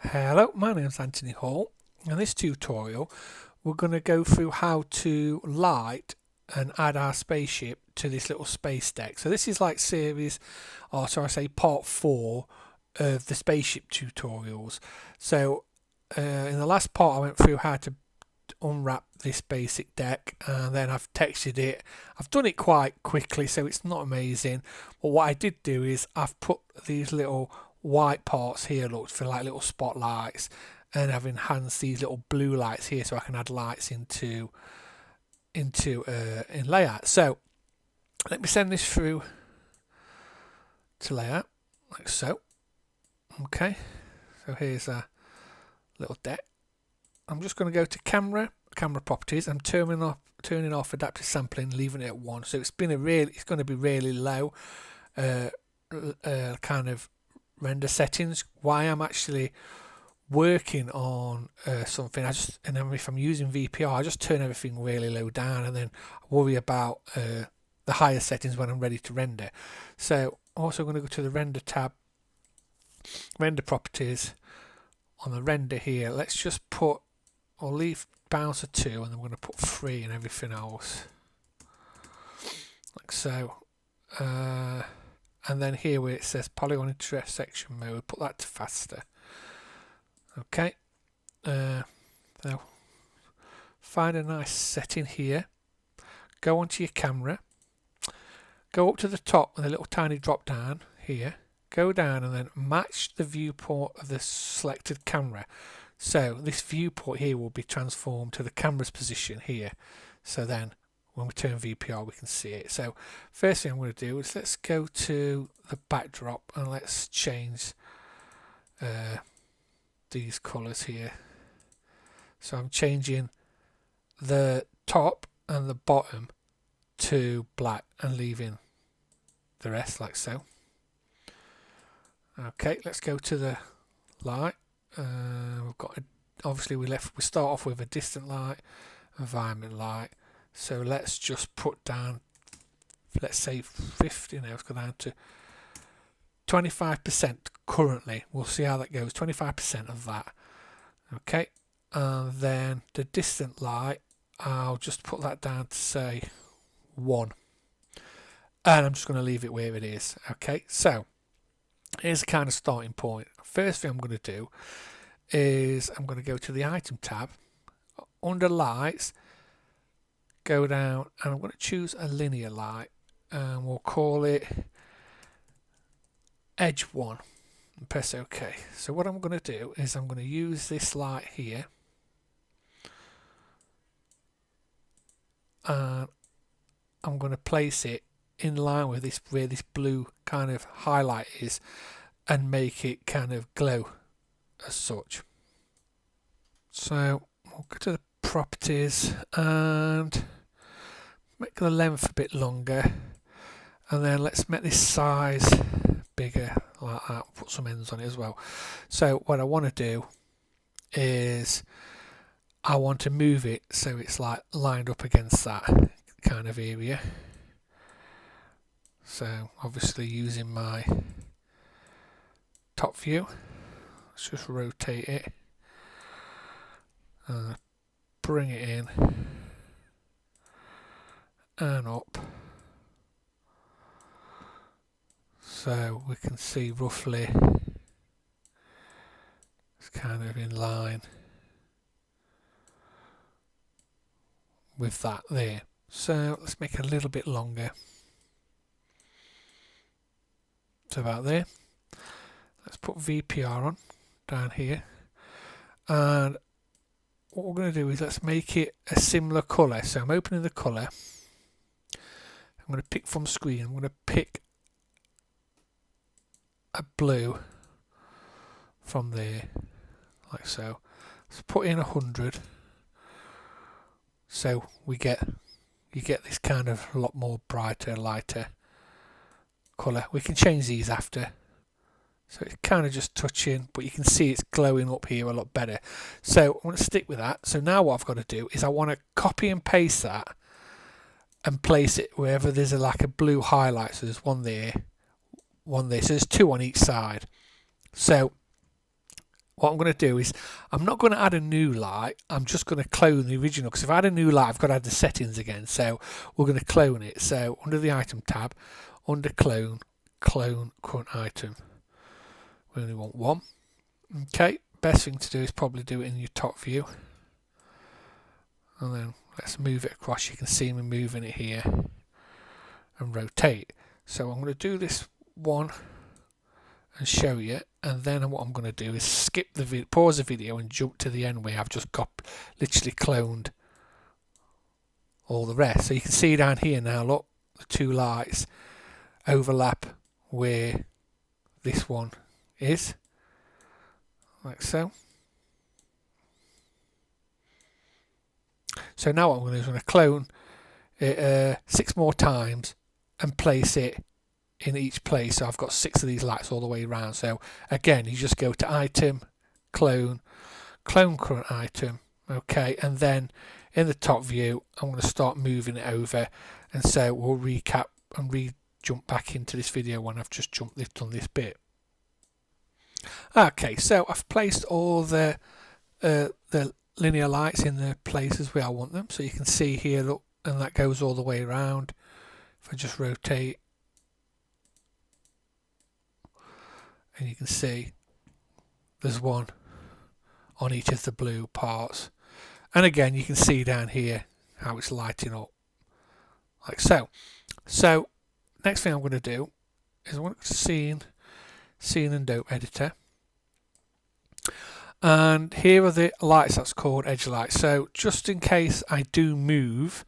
Hello, my name is Anthony Hall. In this tutorial we're going to go through how to light and add our spaceship to this little space deck. So this is like series, or shall I say part 4 of the spaceship tutorials. So in the last part I went through how to unwrap this basic deck, and then I've textured it. I've done it quite quickly so it's not amazing, but what I did do is I've put these little white parts here, look, for like little spotlights, and I've enhanced these little blue lights here so I can add lights into in layout. So let me send this through to layout like so. Okay, so here's a little deck. I'm just going to go to camera properties. I'm turning off adaptive sampling, leaving it at 1. So it's going to be really low kind of render settings. Why I'm actually working on something, if I'm using VPR, I just turn everything really low down and then worry about the higher settings when I'm ready to render. So I'm also going to go to the render tab, render properties. On the render here, let's just put, I'll leave bouncer 2 and then I'm going to put 3 and everything else like so. And then here where it says polygon intersection mode, put that to faster. Okay, so find a nice setting here, go onto your camera, go up to the top with a little tiny drop down here, go down and then match the viewport of the selected camera. So this viewport here will be transformed to the camera's position here, so then when we turn VPR we can see it. So first thing I'm going to do is let's go to the backdrop and let's change these colours here. So I'm changing the top and the bottom to black and leaving the rest like so. Okay, let's go to the light. We've got obviously we start off with a distant light, environment light. So let's just put down, let's say 50. Now let's go down to 25% currently. We'll see how that goes. 25% of that. Okay, and then the distant light, I'll just put that down to say 1, and I'm just going to leave it where it is. Okay, so here's a kind of starting point. First thing I'm going to do is I'm going to go to the item tab, under lights, go down, and I'm going to choose a linear light, and we'll call it edge 1 and press OK. So what I'm going to do is I'm going to use this light here, and I'm going to place it in line with this, where this blue kind of highlight is, and make it kind of glow as such. So we'll go to the properties and make the length a bit longer, and then let's make this size bigger like that. Put some ends on it as well. So what I want to do is I want to move it so it's like lined up against that kind of area. So obviously using my top view, let's just rotate it and bring it in and up, so we can see roughly it's kind of in line with that there. So let's make it a little bit longer, so about there. Let's put VPR on down here, and what we're going to do is let's make it a similar colour. So I'm opening the colour, I'm going to pick from screen, I'm going to pick a blue from there like so. Let's put in 100, so you get this kind of a lot more brighter, lighter colour. We can change these after, so it's kind of just touching, but you can see it's glowing up here a lot better. So I want to stick with that. So now what I've got to do is I want to copy and paste that and place it wherever there's a blue highlight. So there's one there, so there's 2 on each side. So what I'm going to do is I'm not going to add a new light. I'm just going to clone the original, because if I add a new light, I've got to add the settings again. So we're going to clone it. So under the item tab, under clone, clone current item. We only want one. Okay, best thing to do is probably do it in your top view. And then let's move it across. You can see me moving it here and rotate. So I'm going to do this one and show you, and then what I'm going to do is skip the pause the video and jump to the end where I've just got literally cloned all the rest. So you can see down here now, look, the two lights overlap where this one is, like so. So now what I'm going to do is I'm going to clone it 6 more times and place it in each place. So I've got 6 of these lights all the way around. So again, you just go to item, clone, clone current item, okay, and then in the top view I'm going to start moving it over, and so we'll recap and jump back into this video when I've just done this bit. Okay, so I've placed all the linear lights in the places where I want them. So you can see here, look, and that goes all the way around. If I just rotate, and you can see there's one on each of the blue parts. And again, you can see down here how it's lighting up, like so. So next thing I'm going to do is I want to scene and dope editor. And here are the lights that's called edge lights. So just in case I do move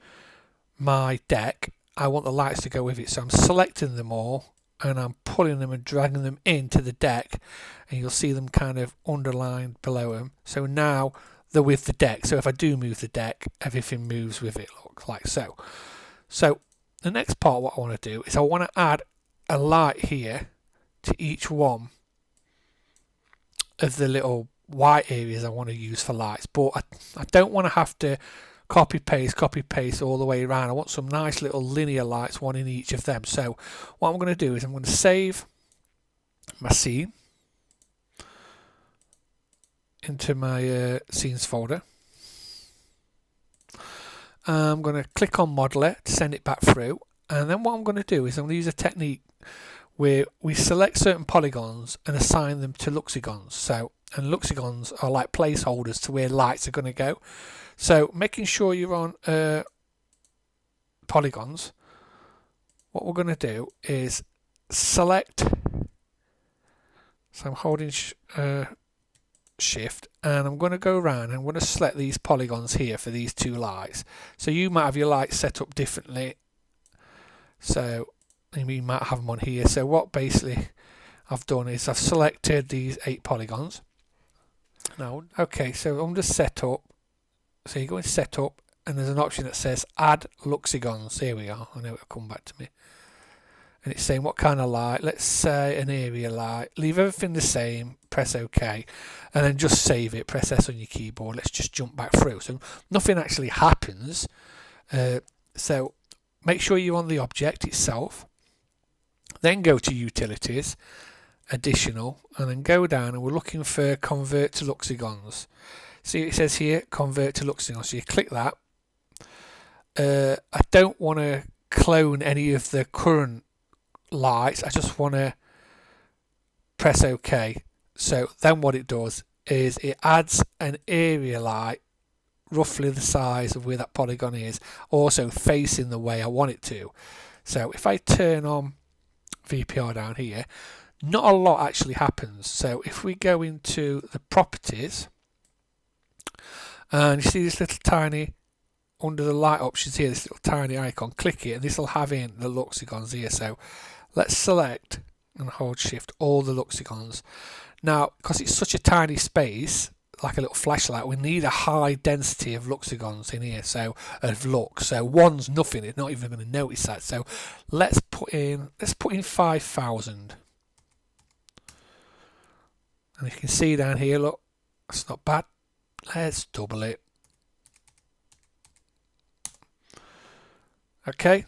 my deck, I want the lights to go with it. So I'm selecting them all and I'm pulling them and dragging them into the deck, and you'll see them kind of underlined below them. So now they're with the deck. So if I do move the deck, everything moves with it, look like so. So the next part, what I want to do is I want to add a light here to each one of the little white areas I want to use for lights, but I don't want to have to copy paste all the way around. I want some nice little linear lights, one in each of them. So what I'm going to do is I'm going to save my scene into my scenes folder. I'm going to click on modeler to send it back through, and then what I'm going to do is I'm going to use a technique where we select certain polygons and assign them to luxigons. So, and luxigons are like placeholders to where lights are going to go. So making sure you're on polygons, what we're going to do is select, so I'm holding shift, and I'm going to go around and I'm going to select these polygons here for these two lights. So you might have your lights set up differently, so you might have them on here. So what basically I've done is I've selected these 8 polygons. Now, okay, so under setup, so you go in setup and there's an option that says add luxigons. Here we are. I know it'll come back to me. And it's saying what kind of light. Let's say an area light. Leave everything the same. Press OK. And then just save it. Press S on your keyboard. Let's just jump back through. So nothing actually happens. So make sure you're on the object itself. Then go to utilities, additional, and then go down, and we're looking for convert to luxigons. See, it says here convert to luxigons. So you click that. I don't want to clone any of the current lights. I just want to press OK. So then what it does is it adds an area light roughly the size of where that polygon is, also facing the way I want it to. So if I turn on VPR down here, not a lot actually happens. So if we go into the properties, and you see this little tiny, under the light options here, this little tiny icon, click it and this will have in the luxigons here. So let's select and hold shift all the luxigons. Now, because it's such a tiny space, like a little flashlight, we need a high density of luxigons in here, so of lux. So one's nothing, it's not even going to notice that. So let's put in 5,000. And you can see down here, look, that's not bad. Let's double it. Okay,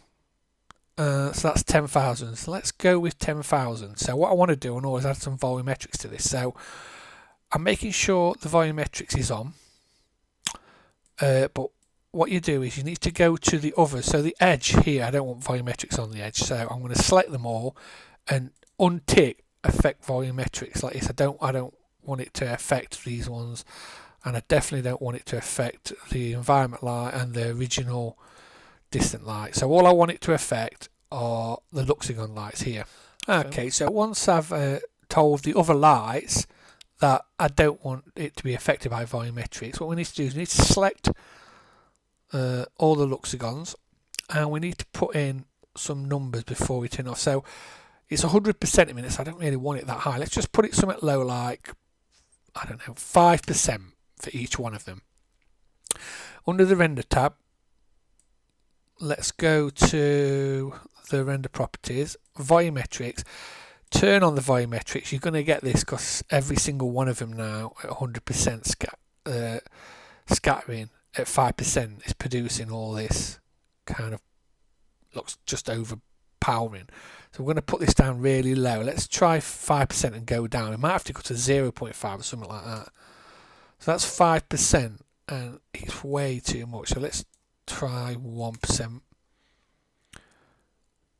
so that's 10,000. So let's go with 10,000. So what I want to do, and always add some volumetrics to this. So I'm making sure the volumetrics is on, but what you do is you need to go to the other, so the edge here, I don't want volumetrics on the edge, so I'm going to select them all and untick affect volumetrics like this. I don't want it to affect these ones, and I definitely don't want it to affect the environment light and the original distant light. So all I want it to affect are the Luxegon lights here. Okay, so once I've told the other lights that I don't want it to be affected by volumetrics, what we need to do is we need to select all the Luxegons, and we need to put in some numbers before we turn off. So it's 100% a minute, so I don't really want it that high. Let's just put it somewhat low, like, I don't know, 5% for each one of them. Under the render tab, let's go to the render properties, volumetrics. Turn on the volumetrics. You're going to get this because every single one of them now at 100% scattering at 5% is producing all this kind of, looks just overpowering. So we're going to put this down really low. Let's try 5% and go down. We might have to go to 0.5 or something like that. So that's 5%, and it's way too much. So let's try 1%.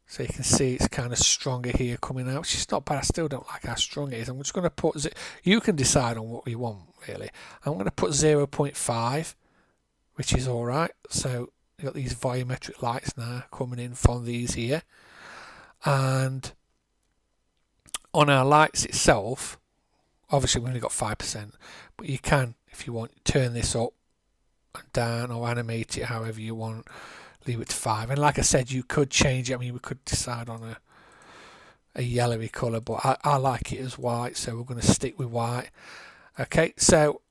So you can see it's kind of stronger here coming out, which is not bad. I still don't like how strong it is. I'm just going to put, you can decide on what you want really. I'm going to put 0.5, which is all right. So you've got these volumetric lights now coming in from these here. And on our lights itself, obviously we've only got 5%, but you can, if you want, turn this up and down or animate it however you want. Leave it to 5, and like I said, you could change it. I mean, we could decide on a yellowy colour, but I like it as white, so we're going to stick with white. Okay, so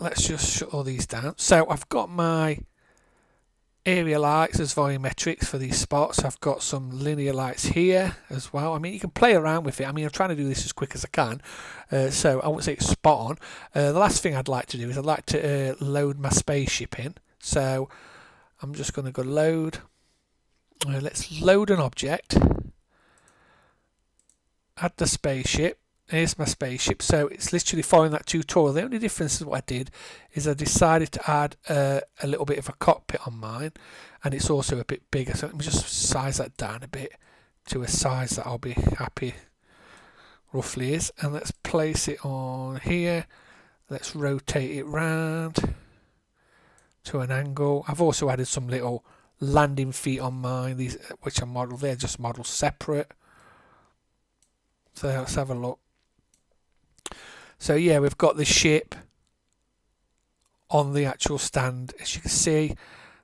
let's just shut all these down. So I've got my area lights as volumetrics for these spots. I've got some linear lights here as well. I mean, you can play around with it. I mean, I'm trying to do this as quick as I can, so I won't say it's spot on. The last thing I'd like to do is I'd like to load my spaceship in. So I'm just going to go load. Let's load an object. Add the spaceship. Here's my spaceship. So it's literally following that tutorial. The only difference is what I did is I decided to add a little bit of a cockpit on mine, and it's also a bit bigger. So let me just size that down a bit to a size that I'll be happy roughly is. And let's place it on here. Let's rotate it round to an angle. I've also added some little landing feet on mine, these which are modeled. They're just modeled separate. So let's have a look. So yeah, we've got the ship on the actual stand, as you can see.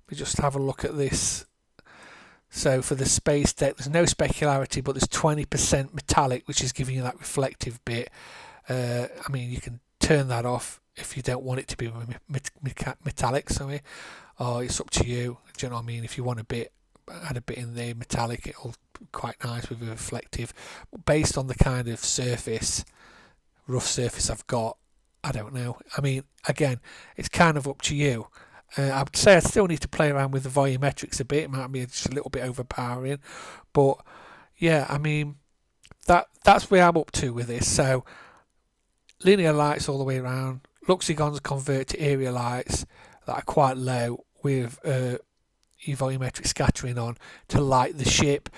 We just have a look at this. So for the space deck, there's no specularity, but there's 20% metallic, which is giving you that reflective bit. I mean, you can turn that off if you don't want it to be metallic, sorry, or it's up to you. Do you know what I mean? If you want add a bit in there metallic, it'll be quite nice with a reflective. But based on the kind of rough surface I've got, I don't know. I mean, again, it's kind of up to you. I would say I still need to play around with the volumetrics a bit. It might be just a little bit overpowering, but yeah, I mean, that's where I'm up to with this. So linear lights all the way around. Luxegons convert to area lights that are quite low with your volumetric scattering on to light the ship,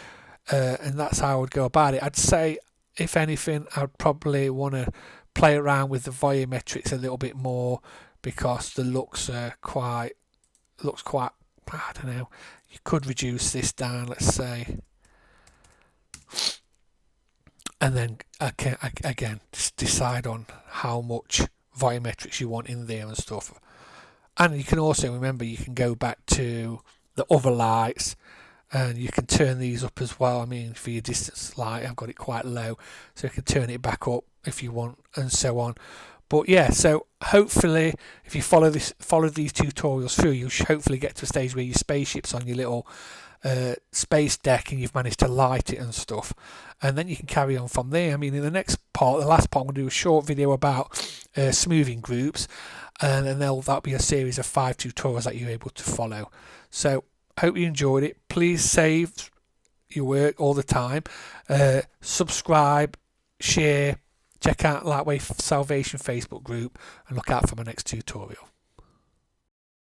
and that's how I would go about it. I'd say, if anything, I'd probably want to play around with the volumetrics a little bit more, because the looks quite, I don't know, you could reduce this down, let's say, and then again just decide on how much volumetrics you want in there and stuff. And you can also remember, you can go back to the other lights and you can turn these up as well. I mean, for your distance light, I've got it quite low, so you can turn it back up if you want, and so on. But yeah, so hopefully if you follow these tutorials through, you should hopefully get to a stage where your spaceship's on your little space deck and you've managed to light it and stuff, and then you can carry on from there. I mean, in the next part, the last part, I'm going to do a short video about smoothing groups, and then that'll be a series of 5 tutorials that you're able to follow. So hope you enjoyed it. Please save your work all the time, subscribe, share, Check out Lightweight Salvation Facebook group and look out for my next tutorial.